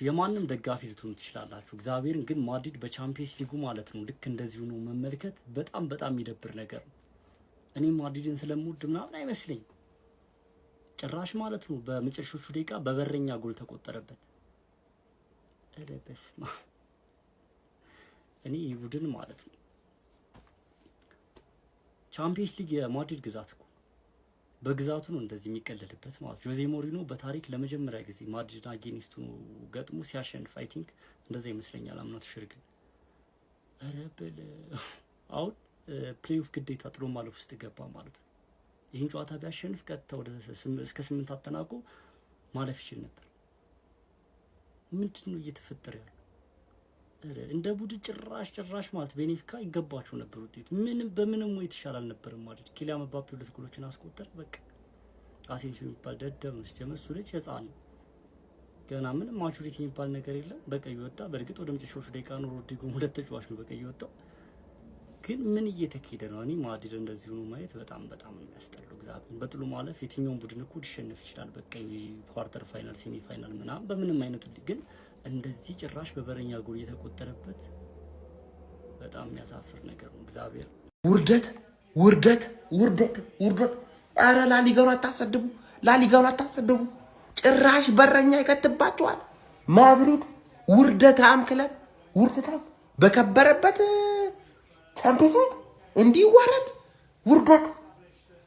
የማንም ደጋፊ ልትሆኑ ትችላላችሁ። እግዚአብሔርን ግን ማድሪድ በቻምፒየንስ ሊጉ ማለት ነው ልክ እንደዚሁ ነው መመልከት በጣም የሚደብር ነገር ነው። እኔ ማድሪድን ስለምወድ ምናምን አይመስለኝ ጭራሽ ማለት ነው። በመጨረሻዎቹ ደቂቃ በበረኛ ጎል ተቆጠረበት። እረ በስመ አብ። እኔ ይህ ቡድን ማለት ነው ቻምፒየንስ ሊግ የማድሪድ ግዛት እኮ በግዛቱ ነው እንደዚህ የሚቀለልበት ማለት ነው። ጆዜ ሞሪኖ በታሪክ ለመጀመሪያ ጊዜ ማድሪድ አጌኒስቱ ገጥሞ ሲያሸንፍ አይ ቲንክ እንደዛ ይመስለኛል። አምናት ሽርግን አረበለ አሁን ፕሌይኦፍ ግዴታ ጥሎ ማለፍ ውስጥ ገባ ማለት ነው። ይህን ጨዋታ ቢያሸንፍ ቀጥታ ወደ እስከ 8 አጠናቆ ማለፍ ይችል ነበር። ምንድነው እየተፈጠረ ያለው? እንደ ቡድን ጭራሽ ማለት ቤኔፊካ ይገባቸው ነበር ውጤቱ። በምንም ወይ ተሻለ አልነበረም ማለት ኪሊያን ምባፔ 2 ጎሎችን አስቆጠረ። በቃ አሴንሲዮ የሚባል ደደብ ነው ሲጀመር። እሱ ልጅ ህፃን ገና ምንም ማቹሪቲ የሚባል ነገር የለም። በቀይ ወጣ። በእርግጥ ወደ መጨረሻዎቹ ደቂቃ ነው ሮድሪጎ 2 ተጫዋች ነው በቀይ ወጣው። ግን ምን እየተካሄደ ነው? እኔ ማድሪድ እንደዚህ ሆኖ ማየት በጣም የሚያስጠላው። እግዚአብሔር በጥሎ ማለፍ የትኛውን ቡድን እኮ ሊሸነፍ ይችላል። በቃ ኳርተር ፋይናል፣ ሴሚ ፋይናል ምናምን በምንም አይነቱ ግን እንደዚህ ጭራሽ በበረኛ ጎል እየተቆጠረበት በጣም የሚያሳፍር ነገር ነው። እግዚአብሔር ውርደት። አረ ላሊጋውን አታሰድቡ። ጭራሽ በረኛ ይከትባቸዋል። ማድሪድ ውርደታም ክለብ በከበረበት ቻምፒየንስ ሊግ እንዲዋረድ ውርደት።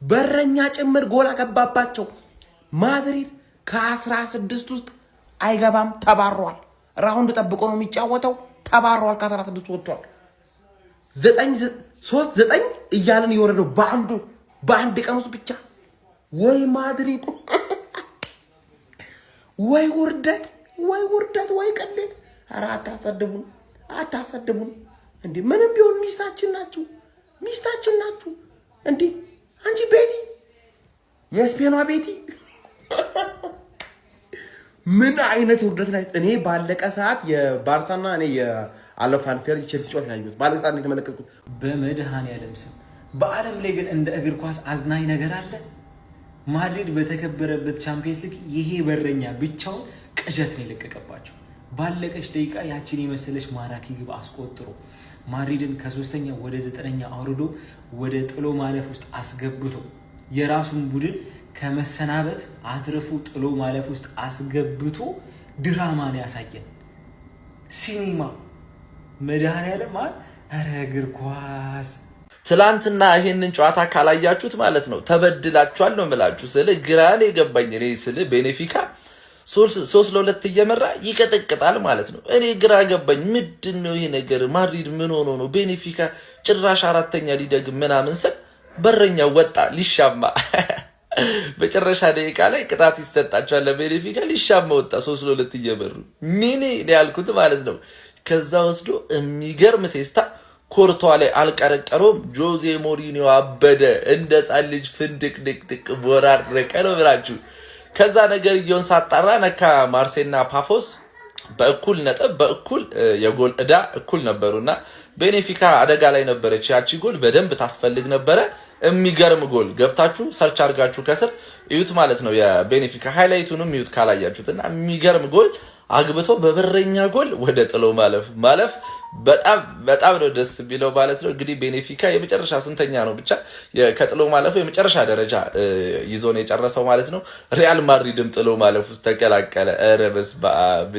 በረኛ ጭምር ጎል አገባባቸው። ማድሪድ ከ16 ውስጥ አይገባም፣ ተባሯል። ራውንድ ጠብቆ ነው የሚጫወተው። ተባሯል። ከ16 ወጥቷል። 9-3-9 እያለን የወረደው በአንድ ቀን ውስጥ ብቻ። ወይ ማድሪድ ወይ ውርደት ወይ ቅሌት። ኧረ አታሰድቡን እንዴ! ምንም ቢሆን ሚስታችን ናችሁ እንዴ! አንቺ ቤቲ የስፔኗ ቤቲ ምን አይነት ውርደት ላይ እኔ ባለቀ ሰዓት የባርሳና እኔ የአለፋልፌር ቼልሲ ጨዋታ ያዩት ባለቀ ሰዓት የተመለከትኩት። በመድኃኔዓለም ስም በዓለም ላይ ግን እንደ እግር ኳስ አዝናኝ ነገር አለ? ማድሪድ በተከበረበት ቻምፒየንስ ሊግ ይሄ በረኛ ብቻውን ቅዠት ነው የለቀቀባቸው። ባለቀች ደቂቃ ያችን የመሰለች ማራኪ ግብ አስቆጥሮ ማድሪድን ከ3ኛ ወደ 9ኛ አውርዶ ወደ ጥሎ ማለፍ ውስጥ አስገብቶ የራሱን ቡድን ከመሰናበት አትርፉ ጥሎ ማለፍ ውስጥ አስገብቶ ድራማን ያሳየን ሲኒማ። መድኃኔዓለም ማለት ኧረ እግር ኳስ ትላንትና ይሄንን ጨዋታ ካላያችሁት ማለት ነው ተበድላችኋል ነው የምላችሁ። ስለ ግራኔ የገባኝ እኔ ስለ ቤኔፊካ 3-2 እየመራ ይቀጠቅጣል ማለት ነው። እኔ ግራ ገባኝ። ምንድነው ይሄ ነገር? ማድሪድ ምን ሆኖ ነው? ቤኔፊካ ጭራሽ 4ኛ ሊደግም ምናምን ስል በረኛው ወጣ ሊሻማ በጨረሻ ደቂቃ ላይ ቅጣት ይሰጣቸዋል ለቤኔፊካ። ሊሻማ ወጣ 3-2 እየመሩ ምን ያልኩት ማለት ነው። ከዛ ወስዶ የሚገርም ቴስታ ኮርቷ ላይ አልቀረቀረውም። ጆዜ ሞሪኒዮ አበደ እንደ ጻን ልጅ ፍንድቅ ድቅድቅ ቦራረቀ ነው ብላችሁ። ከዛ ነገር ይሁን ሳጣራ ነካ ማርሴና ፓፎስ በእኩል ነጥብ በእኩል የጎል እዳ እኩል ነበሩና ቤኔፊካ አደጋ ላይ ነበረች። ያቺ ጎል በደንብ ታስፈልግ ነበረ። የሚገርም ጎል ገብታችሁ ሰርች አድርጋችሁ ከስር እዩት ማለት ነው። የቤኔፊካ ሃይላይቱንም እዩት ካላያችሁትና የሚገርም ጎል አግብቶ በበረኛ ጎል ወደ ጥሎ ማለፍ በጣም ነው ደስ የሚለው ማለት ነው። እንግዲህ ቤኔፊካ የመጨረሻ ስንተኛ ነው ብቻ ከጥሎ ማለፉ የመጨረሻ ደረጃ ይዞ ነው የጨረሰው ማለት ነው። ሪያል ማድሪድም ጥሎ ማለፍ ውስጥ ተቀላቀለ። ኧረ በስመ አብ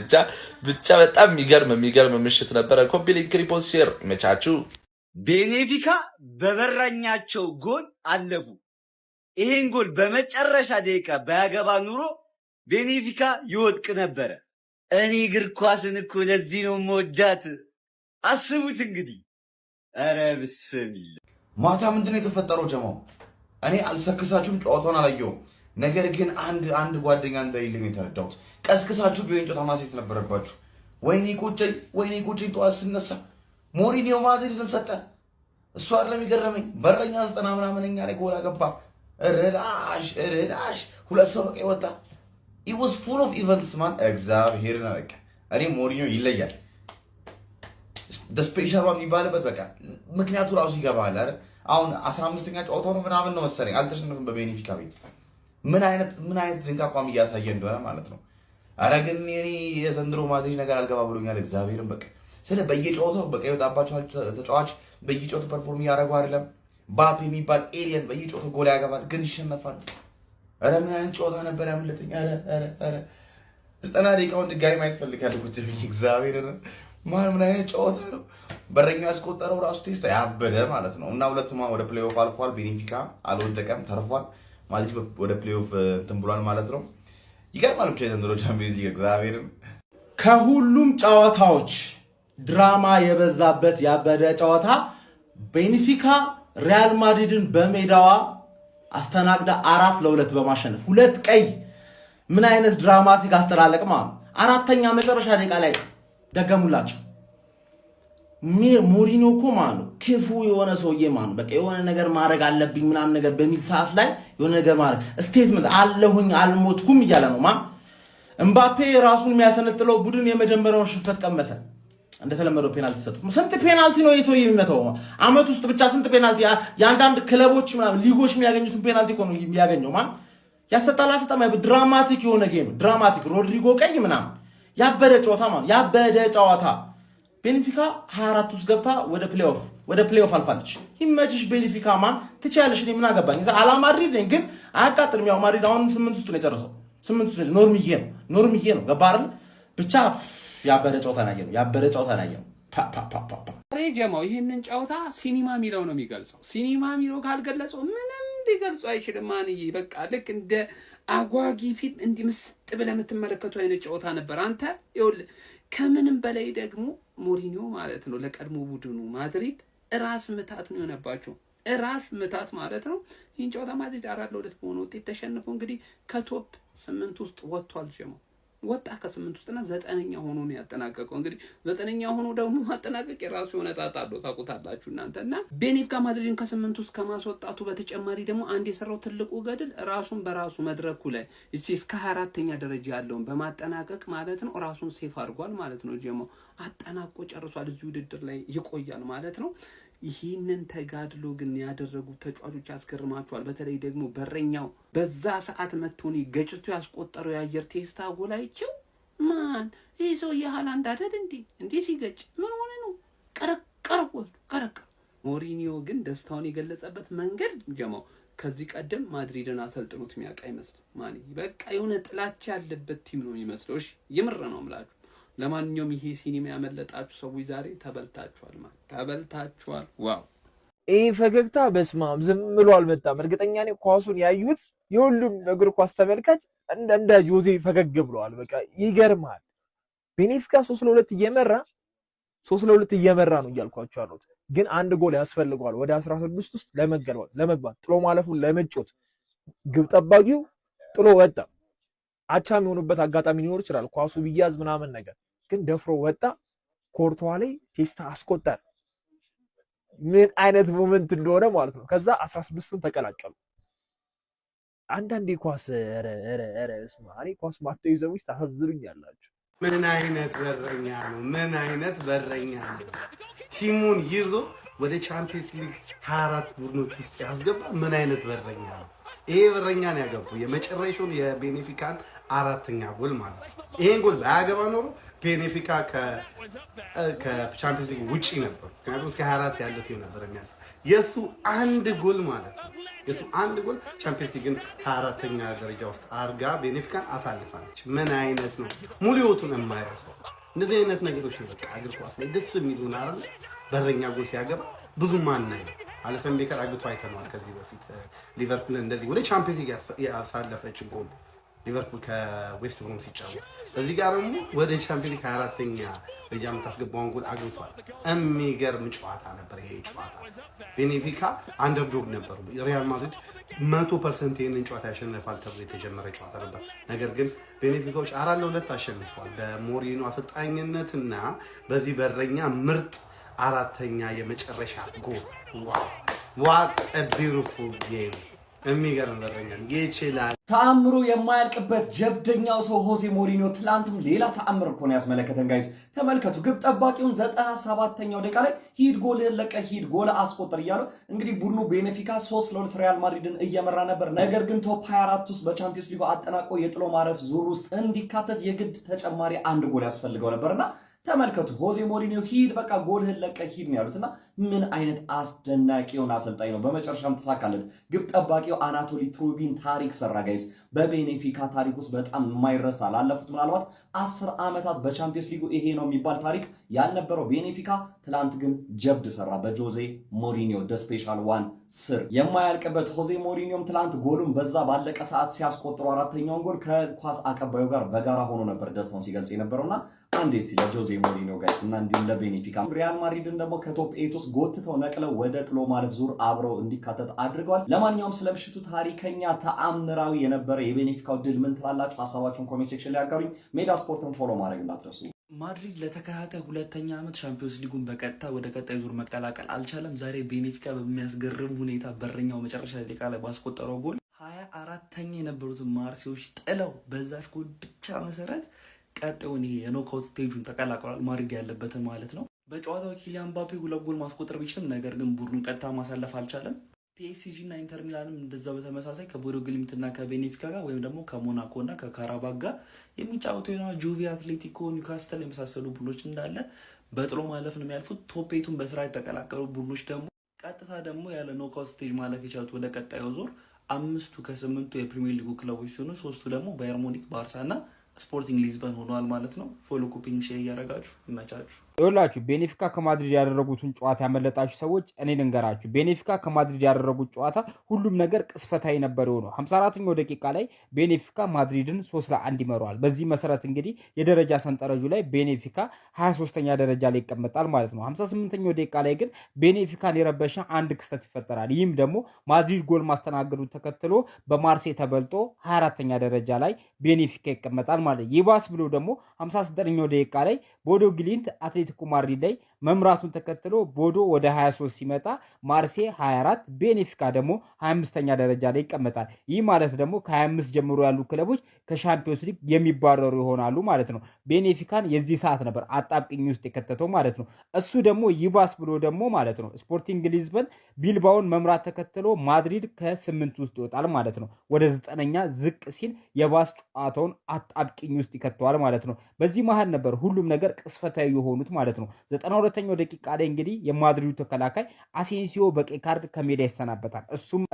ብቻ በጣም የሚገርም ምሽት ነበረ። ኮፒ ሊንክ ሪፖስት ሼር መቻችሁ። ቤኔፊካ በበረኛቸው ጎል አለፉ። ይሄን ጎል በመጨረሻ ደቂቃ ባያገባ ኑሮ ቤኔፊካ ይወድቅ ነበረ። እኔ እግር ኳስን እኮ ለዚህ ነው መወዳት። አስቡት እንግዲህ። ኧረ ብስሚላ ማታ ምንድነው የተፈጠረው ጀማው? እኔ አልሰክሳችሁም፣ ጨዋታውን አላየሁም። ነገር ግን አንድ ጓደኛ እንደሌለኝ የተረዳሁት ቀስቅሳችሁ ቢሆን ጨዋታ ማሳየት ነበረባችሁ። ወይኔ ቆጨኝ ጠዋት ስነሳ ሞሪኒዮ ማድሪድን ሰጠ። እሱ አይደለም የገረመኝ በረኛ 90 ምናምንኛ ላይ ጎል አገባ። ረላሽ 2 ሰው በቀይ ወጣ። It was full of events man. እግዚአብሔር ነው በቃ። እኔ ሞሪኒዮ ይለያል። the special one የሚባልበት በቃ ምክንያቱ ራሱ ይገባል አይደል? አሁን 15ኛ ጨዋታው ነው ምናምን ነው መሰለኝ አልተሸነፈም በቤኔፊካ ቤት። ምን አይነት ድንቅ አቋም እያሳየ እንደሆነ ማለት ነው። አረ ግን እኔ የዘንድሮ ማድሪድ ነገር አልገባ ብሎኛል። እግዚአብሔርን በቃ ስለ በየጨዋታው በቃ ይወጣባቸዋል ተጫዋች በየጨዋታው ፐርፎርም ያደረጉ አይደለም። ባፕ የሚባል ኤሊየን በየጨዋታው ጎል ያገባል ግን ይሸነፋል። አረ ምን አይነት ጨዋታ ነበር ያመለጠኝ። አረ 90 ደቂቃውን ድጋሚ ማየት ፈልጋለሁ ቁጭ ብዬ እግዚአብሔርን ምን አይነት ጨዋታ ነው። በረኛው ያስቆጠረው ራሱ ቴስት ያበደ ማለት ነው። እና ሁለቱም ወደ ፕሌይኦፍ አልፏል። ቤኔፊካ አልወደቀም ተርፏል። ማድሪድ ወደ ፕሌይኦፍ እንትን ብሏል ማለት ነው። ይገርማል ብቻ የዘንድሮ ቻምፒየንስ ሊግ እግዚአብሔርን ከሁሉም ጨዋታዎች ድራማ የበዛበት ያበደ ጨዋታ ቤኔፊካ ሪያል ማድሪድን በሜዳዋ አስተናግዳ 4-2 በማሸነፍ 2 ቀይ ምን አይነት ድራማቲክ አስተላለቅ ማለት አራተኛ መጨረሻ ደቂቃ ላይ ደገሙላቸው። ሞሪኒዮ እኮ ማለት ነው ክፉ የሆነ ሰውዬ ማለት በቃ የሆነ ነገር ማድረግ አለብኝ ምናምን ነገር በሚል ሰዓት ላይ የሆነ ነገር ማድረግ ስቴትመንት አለሁኝ አልሞትኩም እያለ ነው ማለት እምባፔ ራሱን የሚያሰነጥለው ቡድን የመጀመሪያውን ሽንፈት ቀመሰ። እንደተለመደው ፔናልቲ ሰጡት። ስንት ፔናልቲ ነው ይሄ ሰውዬ የሚመታው? አመት ውስጥ ብቻ ስንት ፔናልቲ የአንዳንድ ክለቦች ምናምን ሊጎች የሚያገኙትን ፔናልቲ እኮ ነው የሚያገኘው ማለት ያስተጣላ ሰጣማ ድራማቲክ የሆነ ጌም ድራማቲክ ሮድሪጎ ቀይ ምናምን ያበደ ጨዋታ ማለት ያበደ ጨዋታ ቤኔፊካ 24 ውስጥ ገብታ ወደ ፕሌይኦፍ አልፋለች። ይመችሽ ቤኔፊካ ማን ትቻለሽ። እኔ ምን አገባኝ? እዛ አላ ማድሪድ ነኝ ግን አያቃጥልም። ያው ማድሪድ አሁን 8 ውስጥ ነው የጨረሰው። 8 ውስጥ ኖርምዬ ነው ገባ አይደል? ብቻ ያበደ ጨዋታ ነው። ሬ ጀማው ይህንን ጨዋታ ሲኒማ ሚለው ነው የሚገልጸው። ሲኒማ ሚለው ካልገለጸው ምንም ሊገልጸው አይችልም። ማንዬ በቃ ልክ እንደ አጓጊ ፊልም እንዲህ ምስጥ ብለህ የምትመለከቱ አይነት ጨዋታ ነበር። አንተ ይኸውልህ ከምንም በላይ ደግሞ ሞሪኒዮ ማለት ነው ለቀድሞ ቡድኑ ማድሪድ ራስ ምታት ነው የሆነባቸው። ራስ ምታት ማለት ነው። ይህን ጨዋታ ማድሪድ 4-2 በሆነ ውጤት ተሸንፎ እንግዲህ ከቶፕ 8 ውስጥ ወጥቷል። ጀማው ወጣ ከ8 ውስጥና 9ኛ ሆኖ ነው ያጠናቀቀው። እንግዲህ 9ኛ ሆኖ ደግሞ ማጠናቀቅ የራሱ የሆነ ጣጣ አለው ታውቁታላችሁ እናንተና ቤኔፊካ ማድሪድን ከ8 ውስጥ ከማስወጣቱ በተጨማሪ ደግሞ አንድ የሰራው ትልቁ ገድል ራሱን በራሱ መድረኩ ላይ እስከ 24ኛ ደረጃ ያለውን በማጠናቀቅ ማለት ነው ራሱን ሴፍ አድርጓል ማለት ነው። ጀማው አጠናቆ ጨርሷል። እዚህ ውድድር ላይ ይቆያል ማለት ነው። ይህንን ተጋድሎ ግን ያደረጉ ተጫዋቾች ያስገርማቸዋል። በተለይ ደግሞ በረኛው በዛ ሰዓት መጥቶኒ ገጭቶ ያስቆጠረው የአየር ቴስታ ጎላይቸው ማን ይህ ሰው የሃላንድ አይደል እንዴ ሲገጭ ምን ሆነ ነው ቀረቀረ። ሞሪኒዮ ግን ደስታውን የገለጸበት መንገድ ጀማው ከዚህ ቀደም ማድሪድን አሰልጥኖት የሚያውቅ አይመስልም። ማን በቃ የሆነ ጥላቻ ያለበት ቲም ነው የሚመስለው። እሺ ይምር ነው የምላችሁ። ለማንኛውም ይሄ ሲኒማ ያመለጣችሁ ሰዎች ዛሬ ተበልታችኋል ተበልታችኋል። ዋው ይሄ ፈገግታ በስማም ዝም ብሎ አልመጣም። እርግጠኛ ነኝ ኳሱን ያዩት የሁሉም እግር ኳስ ተመልካች እንደ ጆዜ ፈገግ ብለዋል። በቃ ይገርማል። ቤኔፊካ 3-2 እየመራ ነው እያልኳቸው አሉት። ግን አንድ ጎል ያስፈልገዋል ወደ 16 ውስጥ ለመግባት ጥሎ ማለፉን ለመጮት ግብ ጠባቂው ጥሎ ወጣ። አቻ የሚሆኑበት አጋጣሚ ሊኖር ይችላል ኳሱ ቢያዝ ምናምን ነገር ግን ደፍሮ ወጣ። ኮርቷ ላይ ቴስታ አስቆጠረ። ምን አይነት ሞመንት እንደሆነ ማለት ነው። ከዛ 16ን ተቀላቀሉ። አንዳንዴ ኳስ እኔ ኳስ ማተው ይዘውስ ታሳዝኑኛላችሁ። ምን አይነት በረኛ ነው። ቲሙን ይዞ ወደ ቻምፒየንስ ሊግ 24 ቡድኖች ውስጥ ያስገባ ምን አይነት በረኛ ነው። ይሄ በረኛ ነው ያገባው የመጨረሻውን የቤኔፊካን 4ኛ ጎል ማለት ነው። ይሄን ጎል ባያገባ ኖሮ ቤኔፊካ ከቻምፒየንስ ሊግ ውጪ ነበር። ምክንያቱም እስከ 24 ያለው ቲም ነበር የሚያልፍ። የሱ አንድ ጎል ማለት ነው። የሱ አንድ ጎል ቻምፒየንስ ሊግን 24ኛ ደረጃ ውስጥ አርጋ ቤኔፊካን አሳልፋለች። ምን አይነት ነው ሙሉ ህይወቱን የማይረሳው። እንደዚህ አይነት ነገሮች ነው በቃ እግር ኳስ ላይ ደስ የሚሉን አይደል? በረኛ ጎል ሲያገባ ብዙ ማናይ አለሰን ቤከር አግቶ አይተናል። ከዚህ በፊት ሊቨርፑል እንደዚህ ወደ ቻምፒየንስ ሊግ ያሳለፈች ጎል ሊቨርፑል ከዌስት ብሮም ሲጫወት እዚህ ጋር ደግሞ ወደ ቻምፒየንስ ሊግ 24ኛ ደረጃ የምታስገባውን ጎል አግብቷል። የሚገርም ጨዋታ ነበር ይሄ ጨዋታ። ቤኔፊካ አንደርዶግ ነበሩ። ሪያል ማድሪድ 100% ይህንን ጨዋታ ያሸንፋል ተብሎ የተጀመረ ጨዋታ ነበር። ነገር ግን ቤኔፊካዎች 4-2 አሸንፏል። በሞሪኒዮ አሰልጣኝነትና በዚህ በረኛ ምርጥ 4ኛ የመጨረሻ ጎል። ዋት አ ቢዩቲፉል ጌም የሚገርም በረኛ ይችላል። ተአምሮ የማያልቅበት ጀብደኛው ሰው ሆዜ ሞሪኒዮ ትላንትም ሌላ ተአምር እኮ ነው ያስመለከተን። ጋይስ ተመልከቱ። ግብ ጠባቂውን 97ኛው ደቂቃ ላይ ሂድ ጎልህን ለቀህ ሂድ ጎል አስቆጥር እያለው እንግዲህ ቡድኑ ቤኔፊካ 3-2 ሪያል ማድሪድን እየመራ ነበር። ነገር ግን ቶፕ 24 ውስጥ በቻምፒየንስ ሊጉ አጠናቆ የጥሎ ማረፍ ዙር ውስጥ እንዲካተት የግድ ተጨማሪ አንድ ጎል ያስፈልገው ነበርና ተመልከቱ። ሆዜ ሞሪኒዮ ሂድ በቃ ጎልህን ለቀህ ሂድ ነው ያሉትና ምን አይነት አስደናቂ የሆነ አሰልጣኝ ነው። በመጨረሻም ተሳካለት። ግብ ጠባቂው አናቶሊ ትሩቢን ታሪክ ሰራ ጋይስ። በቤኔፊካ ታሪክ ውስጥ በጣም የማይረሳ ላለፉት ምናልባት 10 ዓመታት በቻምፒየንስ ሊጉ ይሄ ነው የሚባል ታሪክ ያልነበረው ቤኔፊካ ትላንት ግን ጀብድ ሰራ በጆዜ ሞሪኒዮ ደ ስፔሻል ዋን ስር። የማያልቅበት ሆዜ ሞሪኒዮም ትላንት ጎሉን በዛ ባለቀ ሰዓት ሲያስቆጥሩ አራተኛውን ጎል ከኳስ አቀባዩ ጋር በጋራ ሆኖ ነበር ደስታውን ሲገልጽ የነበረውና አንድ እስቲ ለጆዜ ሞሪኒዮ ጋይስ እና እንዲሁም ለቤኔፊካ ሪያል ማድሪድን ደግሞ ከቶፕ 8 ውስጥ ጎትተው ነቅለው ወደ ጥሎ ማለፍ ዙር አብረው እንዲካተት አድርገዋል። ለማንኛውም ስለምሽቱ ታሪከኛ ተአምራዊ የነበረ የቤኔፊካው ድል ምን ትላላችሁ? ሀሳባችሁን ኮሜንት ሴክሽን ላይ አጋሩኝ። ሜዳ ስፖርትን ፎሎ ማድረግ እንዳትረሱ። ማድሪድ ለተከታታይ ሁለተኛ ዓመት ሻምፒዮንስ ሊጉን በቀጥታ ወደ ቀጣይ ዙር መቀላቀል አልቻለም። ዛሬ ቤኔፊካ በሚያስገርም ሁኔታ በረኛው መጨረሻ ደቂቃ ላይ ባስቆጠረው ጎል 24ኛ የነበሩትን ማርሴዎች ጥለው በዛች ጎል ብቻ መሰረት ቀጣዩን የኖክአውት ስቴጁን ተቀላቅሏል። ማድሪድ ያለበትን ማለት ነው። በጨዋታው ኪሊያን ምባፔ 2 ጎል ማስቆጠር ቢችልም ነገር ግን ቡድኑን ቀጥታ ማሳለፍ አልቻለም። ፒኤስጂ እና ኢንተር ሚላንም እንደዛው በተመሳሳይ ከቦዶ ግሊምትና ከቤኔፊካ ጋር ወይም ደግሞ ከሞናኮ እና ከካራባግ ጋር የሚጫወቱ ጁቬ፣ አትሌቲኮ፣ ኒውካስተል የመሳሰሉ ቡድኖች እንዳለ በጥሎ ማለፍ ነው የሚያልፉት። ቶፕ 8ቱን በስራ የተቀላቀሉ ቡድኖች ደግሞ ቀጥታ ደግሞ ያለ ኖክአውት ስቴጅ ማለፍ የቻሉት ወደ ቀጣዩ ዙር 5ቱ ከ8ቱ የፕሪሚየር ሊጉ ክለቦች ሲሆኑ 3ቱ ደግሞ ባየር ሙኒክ፣ ባርሳ እና ስፖርቲንግ ሊዝበን ሆኗል ማለት ነው። ፎሎ ኮፒንግ ሼር እያደረጋችሁ ይመቻችሁ። ይኸውላችሁ ቤኔፊካ ከማድሪድ ያደረጉትን ጨዋታ ያመለጣችሁ ሰዎች እኔ ልንገራችሁ። ቤኔፊካ ከማድሪድ ያደረጉት ጨዋታ ሁሉም ነገር ቅስፈታዊ ነበር የሆነው። 54ኛው ደቂቃ ላይ ቤኔፊካ ማድሪድን 3-1 ይመራዋል። በዚህ መሰረት እንግዲህ የደረጃ ሰንጠረዡ ላይ ቤኔፊካ 23ኛ ደረጃ ላይ ይቀመጣል ማለት ነው። 58ኛው ደቂቃ ላይ ግን ቤኔፊካን የረበሸ አንድ ክስተት ይፈጠራል። ይህም ደግሞ ማድሪድ ጎል ማስተናገዱ ተከትሎ በማርሴይ ተበልጦ 24ኛ ደረጃ ላይ ቤኔፊካ ይቀመጣል ማለት ነው። ይባስ ብሎ ደግሞ 59ኛው ደቂቃ ላይ ቦዶ ግሊምት አትሌቲኮ ማድሪድ ላይ መምራቱን ተከትሎ ቦዶ ወደ 23 ሲመጣ ማርሴይ 24 ቤኔፊካ ደግሞ 25ኛ ደረጃ ላይ ይቀመጣል። ይህ ማለት ደግሞ ከ25 ጀምሮ ያሉ ክለቦች ከሻምፒዮንስ ሊግ የሚባረሩ ይሆናሉ ማለት ነው። ቤኔፊካን የዚህ ሰዓት ነበር አጣብቂኝ ውስጥ የከተተው ማለት ነው። እሱ ደግሞ ይባስ ብሎ ደግሞ ማለት ነው ስፖርቲንግ ሊዝበን ቢልባውን መምራት ተከትሎ ማድሪድ ከ8 ውስጥ ይወጣል ማለት ነው። ወደ 9ኛ ዝቅ ሲል የባስ ጨዋታውን አጣብቂኝ ውስጥ ይከተዋል ማለት ነው። በዚህ መሃል ነበር ሁሉም ነገር ቅስፈታዊ የሆኑት ማለት ነው። 92ኛው ደቂቃ ላይ እንግዲህ የማድሪዱ ተከላካይ አሴንሲዮ በቀይ ካርድ ከሜዳ ይሰናበታል።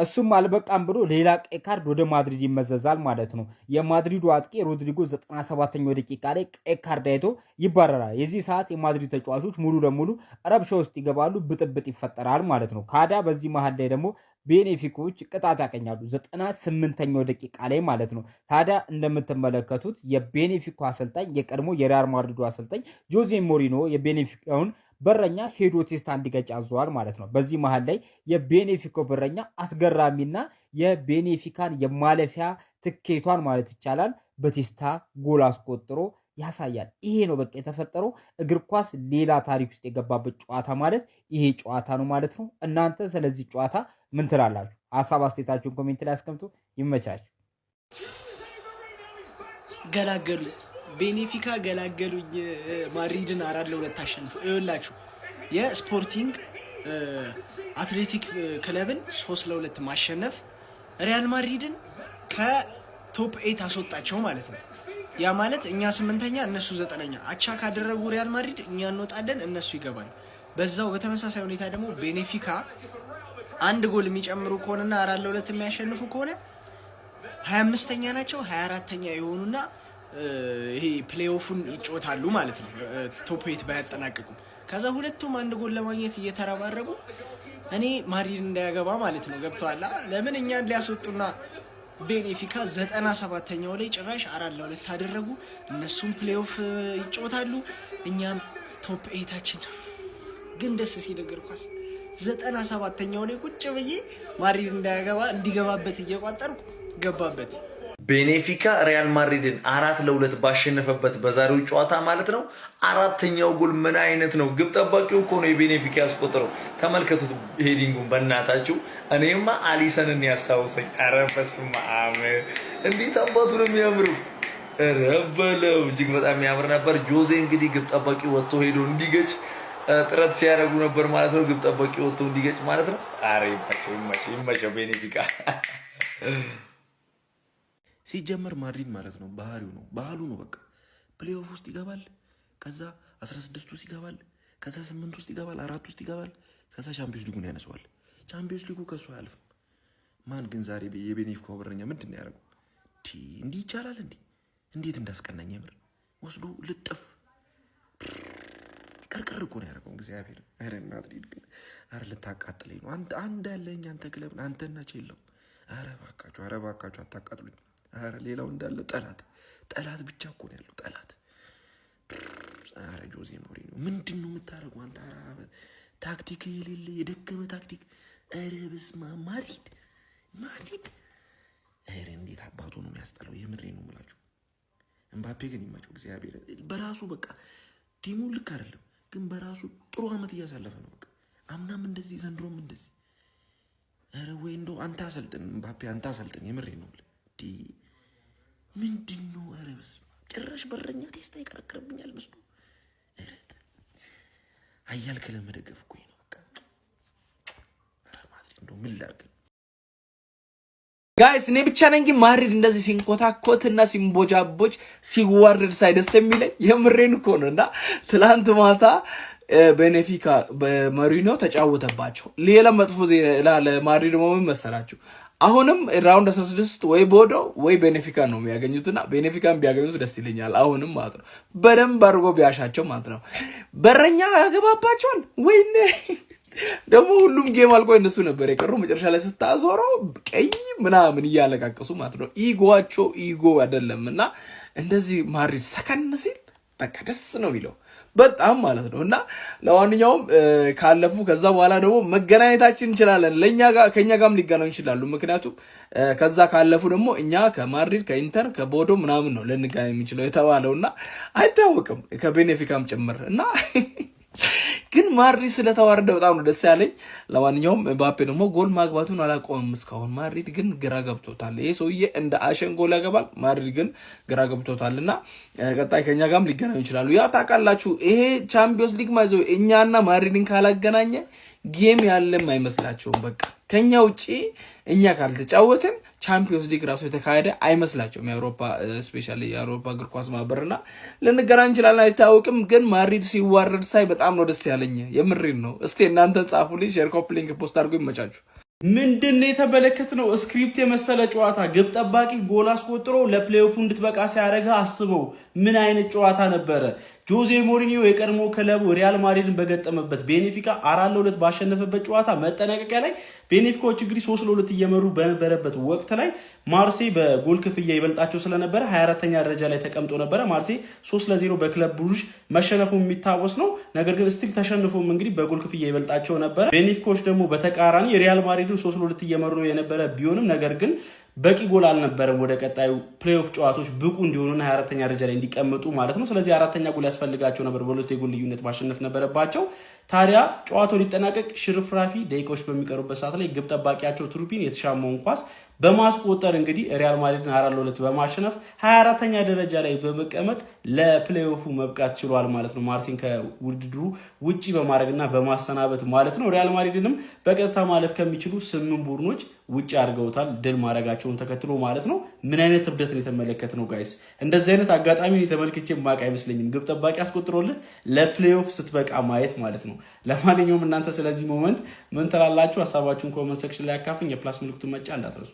እሱም አልበቃም ብሎ ሌላ ቀይ ካርድ ወደ ማድሪድ ይመዘዛል ማለት ነው። የማድሪዱ አጥቂ ሮድሪጎ 97ኛው ደቂቃ ላይ ቀይ ካርድ አይቶ ይባረራል። የዚህ ሰዓት የማድሪድ ተጫዋቾች ሙሉ ለሙሉ ረብሻ ውስጥ ይገባሉ፣ ብጥብጥ ይፈጠራል ማለት ነው። ካዳ በዚህ መሃል ላይ ደግሞ ቤኔፊኮች ቅጣት ያገኛሉ 98ኛው ደቂቃ ላይ ማለት ነው። ታዲያ እንደምትመለከቱት የቤኔፊኮ አሰልጣኝ የቀድሞ የሪያል ማድሪዱ አሰልጣኝ ጆዜ ሞሪኒዮ የቤኔፊካውን በረኛ ሄዶ ቴስታ እንዲገጭ አዘዋል ማለት ነው። በዚህ መሃል ላይ የቤኔፊኮ በረኛ አስገራሚና የቤኔፊካን የማለፊያ ትኬቷን ማለት ይቻላል በቴስታ ጎል አስቆጥሮ ያሳያል። ይሄ ነው በቃ የተፈጠረው እግር ኳስ ሌላ ታሪክ ውስጥ የገባበት ጨዋታ ማለት ይሄ ጨዋታ ነው ማለት ነው። እናንተ ስለዚህ ጨዋታ ምን ትላላችሁ? ሀሳብ አስተያየታችሁን ኮሜንት ላይ አስቀምጡ። ይመቻችሁ። ገላገሉኝ፣ ቤኔፊካ ገላገሉኝ። ማድሪድን 4-2 አሸንፉ። ይኸውላችሁ የስፖርቲንግ አትሌቲክ ክለብን 3-2 ማሸነፍ ሪያል ማድሪድን ከቶፕ 8 አስወጣቸው ማለት ነው። ያ ማለት እኛ 8ኛ እነሱ 9ኛ አቻ ካደረጉ ሪያል ማድሪድ እኛ እንወጣለን እነሱ ይገባሉ። በዛው በተመሳሳይ ሁኔታ ደግሞ ቤኔፊካ አንድ ጎል የሚጨምሩ ከሆነና 4-2 የሚያሸንፉ ከሆነ 25ኛ ናቸው 24ኛ የሆኑና ይሄ ፕሌይኦፉን ይጫወታሉ ማለት ነው። ቶፕ 8 ባያጠናቅቁም ከዛ ሁለቱም አንድ ጎል ለማግኘት እየተረባረቡ እኔ ማድሪድ እንዳያገባ ማለት ነው። ገብቷላ? ለምን እኛን ሊያስወጡና ቤኔፊካ 97ኛው ላይ ጭራሽ 4-2 አደረጉ። እነሱም ፕሌይኦፍ ይጫወታሉ፣ እኛም ቶፕ 8ታችን ግን ደስ ሲል እግር ኳስ 97ኛው ላይ ቁጭ ብዬ ማድሪድ እንዳያገባ እንዲገባበት እየቋጠርኩ ገባበት። ቤኔፊካ ሪያል ማድሪድን 4-2 ባሸነፈበት በዛሬው ጨዋታ ማለት ነው። አራተኛው ጎል ምን አይነት ነው? ግብ ጠባቂው እኮ ነው የቤኔፊካ ያስቆጠረው። ተመልከቱት ሄዲንጉን በእናታችሁ። እኔማ አሊሰንን ያስታውሰኝ። ኧረ በስመ አብ እንዴት አባቱ ነው የሚያምረው! ኧረ በለው እጅግ በጣም የሚያምር ነበር። ጆዜ እንግዲህ ግብ ጠባቂ ወጥቶ ሄዶ እንዲገጭ ጥረት ሲያደርጉ ነበር ማለት ነው። ግብ ጠባቂ ወጥቶ እንዲገጭ ማለት ነው። ኧረ ይመቸው ቤኔፊካ። ሲጀመር ማድሪድ ማለት ነው ባህሉ ነው። በቃ ፕሌይኦፍ ውስጥ ይገባል፣ ከዛ 16 ውስጥ ይገባል፣ ከዛ 8 ውስጥ ይገባል፣ 4 ውስጥ ይገባል፣ ከዛ ቻምፒዮንስ ሊጉን ያነሰዋል። ቻምፒዮንስ ሊጉ ከሱ አያልፍም። ማን ግን ዛሬ የቤኔፊካው በረኛ ምንድን ነው ያደረገው? እንዲህ ይቻላል እንዴ? እንዴት እንዳስቀናኝ የምር ወስዶ ልጥፍ ቅርቅር እኮ ነው ያደረገው። እግዚአብሔር ኧረ ማድሪድ ግን ኧረ ልታቃጥለኝ ነው። አንድ ያለኝ አንተ ክለብ አንተና ቼለው። ኧረ እባካችሁ አታቃጥሉኝ። ኧረ ሌላው እንዳለ ጠላት ብቻ እኮ ነው ያለው ጠላት። ኧረ ጆዜ ሞሪኒዮ ምንድን ነው የምታደርገው አንተ? ኧረ ታክቲክ የሌለ የደከመ ታክቲክ። ኧረ በስመ አብ ማድሪድ ኧረ እንዴት አባቱ ነው የሚያስጠላው። የምሬ ነው የምላችሁ። እምባፔ ግን ይመቸው እግዚአብሔር። በራሱ በቃ ቲሙ ልክ አይደለም ግን በራሱ ጥሩ አመት እያሳለፈ ነው። በቃ አምናም እንደዚህ ዘንድሮም እንደዚህ። ኧረ ወይ እንደው አንተ አሰልጥን እምባፔ፣ አንተ አሰልጥን። የምሬ ነው ምንድን ነው? ኧረ በስመ አብ ጭራሽ በረኛ ቴስታ ይቀረቅርብኛል መስሎ። ሀያል ክለብ መደገፍ እኮ ነው በቃ። ኧረ ማድሪድ እንደው ምን ላድርግ ጋይስ? እኔ ብቻ ነኝ ግን ማድሪድ እንደዚህ ሲንኮታኮትና ሲንቦጃቦጅ ሲዋረድ ሳይደስ የሚለኝ የምሬን እኮ ነው። እና ትላንት ማታ ቤኔፊካ በሞሪኒዮ ተጫወተባቸው። ሌላ መጥፎ ዜና ለማድሪድ ምን መሰላችሁ? አሁንም ራውንድ 16 ወይ ቦዶ ወይ ቤኔፊካ ነው የሚያገኙትና ቤኔፊካን ቢያገኙት ደስ ይለኛል። አሁንም ማለት ነው በደንብ አድርጎ ቢያሻቸው ማለት ነው። በረኛ ያገባባቸዋል። ወይኔ ደግሞ ሁሉም ጌም አልቆ እነሱ ነበር የቀሩ። መጨረሻ ላይ ስታዞረው ቀይ ምናምን እያለቃቀሱ ማለት ነው። ኢጎዋቸው ኢጎ አይደለምና እንደዚህ ማድሪድ ሰከን ሲል በቃ ደስ ነው የሚለው በጣም ማለት ነው። እና ለዋንኛውም ካለፉ ከዛ በኋላ ደግሞ መገናኘታችን እንችላለን። ከኛ ጋርም ሊገናኙ ይችላሉ። ምክንያቱም ከዛ ካለፉ ደግሞ እኛ ከማድሪድ ከኢንተር ከቦዶ ምናምን ነው ልንገናኝ የምንችለው የተባለውና አይታወቅም ከቤኔፊካም ጭምር እና ግን ማድሪድ ስለተዋረደ በጣም ነው ደስ ያለኝ። ለማንኛውም ኤምባፔ ደግሞ ጎል ማግባቱን አላቆምም እስካሁን። ማድሪድ ግን ግራ ገብቶታል። ይሄ ሰውዬ እንደ አሸን ጎል ያገባል። ማድሪድ ግን ግራ ገብቶታልና ቀጣይ ከኛ ጋርም ሊገናኙ ይችላሉ። ያ ታውቃላችሁ ይሄ ቻምፒዮንስ ሊግ ማይዘው እኛና ማድሪድን ካላገናኘ ጌም ያለም አይመስላቸውም። በቃ ከኛ ውጪ እኛ ካልተጫወትን ቻምፒዮንስ ሊግ ራሱ የተካሄደ አይመስላቸውም። የአውሮፓ ስፔሻሊ የአውሮፓ እግር ኳስ ማህበርና ልንገናኝ እንችላለን አይታወቅም። ግን ማድሪድ ሲዋረድ ሳይ በጣም ነው ደስ ያለኝ። የምሬን ነው። እስቲ እናንተ ጻፉልኝ፣ ሼር፣ ኮፒ ሊንክ ፖስት አድርጎ ይመቻችሁ። ምንድነው የተመለከትነው? ስክሪፕት የመሰለ ጨዋታ ግብ ጠባቂ ጎል አስቆጥሮ ለፕሌይኦፉ እንድትበቃ ሲያደርግ አስበው ምን አይነት ጨዋታ ነበረ። ጆዜ ሞሪኒዮ የቀድሞ ክለቡ ሪያል ማድሪድን በገጠመበት ቤኔፊካ 4-2 ባሸነፈበት ጨዋታ መጠናቀቂያ ላይ ቤኔፊካዎች እንግዲህ 3-2 እየመሩ በነበረበት ወቅት ላይ ማርሴ በጎል ክፍያ ይበልጣቸው ስለነበረ 24ኛ ደረጃ ላይ ተቀምጦ ነበረ። ማርሴ 3-0 በክለብ ብሩዥ መሸነፉ የሚታወስ ነው። ነገር ግን ስቲል ተሸንፎም እንግዲህ በጎል ክፍያ ይበልጣቸው ነበረ። ቤኔፊካዎች ደግሞ በተቃራኒ የሪያል ማድሪድን 3-2 እየመሩ የነበረ ቢሆንም ነገር ግን በቂ ጎል አልነበረም ወደ ቀጣዩ ፕሌይኦፍ ጨዋታዎች ብቁ እንዲሆኑና 24ኛ ደረጃ ላይ እንዲቀመጡ ማለት ነው። ስለዚህ አራተኛ ጎል ያስፈልጋቸው ነበር። በሁለት የጎል ልዩነት ማሸነፍ ነበረባቸው። ታዲያ ጨዋታው ሊጠናቀቅ ሽርፍራፊ ደቂቃዎች በሚቀሩበት ሰዓት ላይ ግብ ጠባቂያቸው ትሩፒን የተሻማውን ኳስ በማስቆጠር እንግዲህ ሪያል ማድሪድን 4-2 በማሸነፍ 24ኛ ደረጃ ላይ በመቀመጥ ለፕሌይኦፉ መብቃት ችሏል ማለት ነው። ማርሴን ከውድድሩ ውጪ በማድረግና በማሰናበት ማለት ነው። ሪያል ማድሪድንም በቀጥታ ማለፍ ከሚችሉ 8 ቡድኖች ውጪ አድርገውታል ድል ማድረጋቸውን ተከትሎ ማለት ነው። ምን አይነት እብደት ነው የተመለከትነው ጋይስ? እንደዚህ አይነት አጋጣሚ የተመልክቼ ማቅ አይመስለኝም። ግብ ጠባቂ አስቆጥሮልህ ለፕሌይኦፍ ስትበቃ ማየት ማለት ነው። ለማንኛውም እናንተ ስለዚህ ሞመንት ምን ትላላችሁ? ሀሳባችሁን ኮመንት ሴክሽን ላይ አካፍኝ። የፕላስ ምልክቱን መጫ እንዳትረሱ።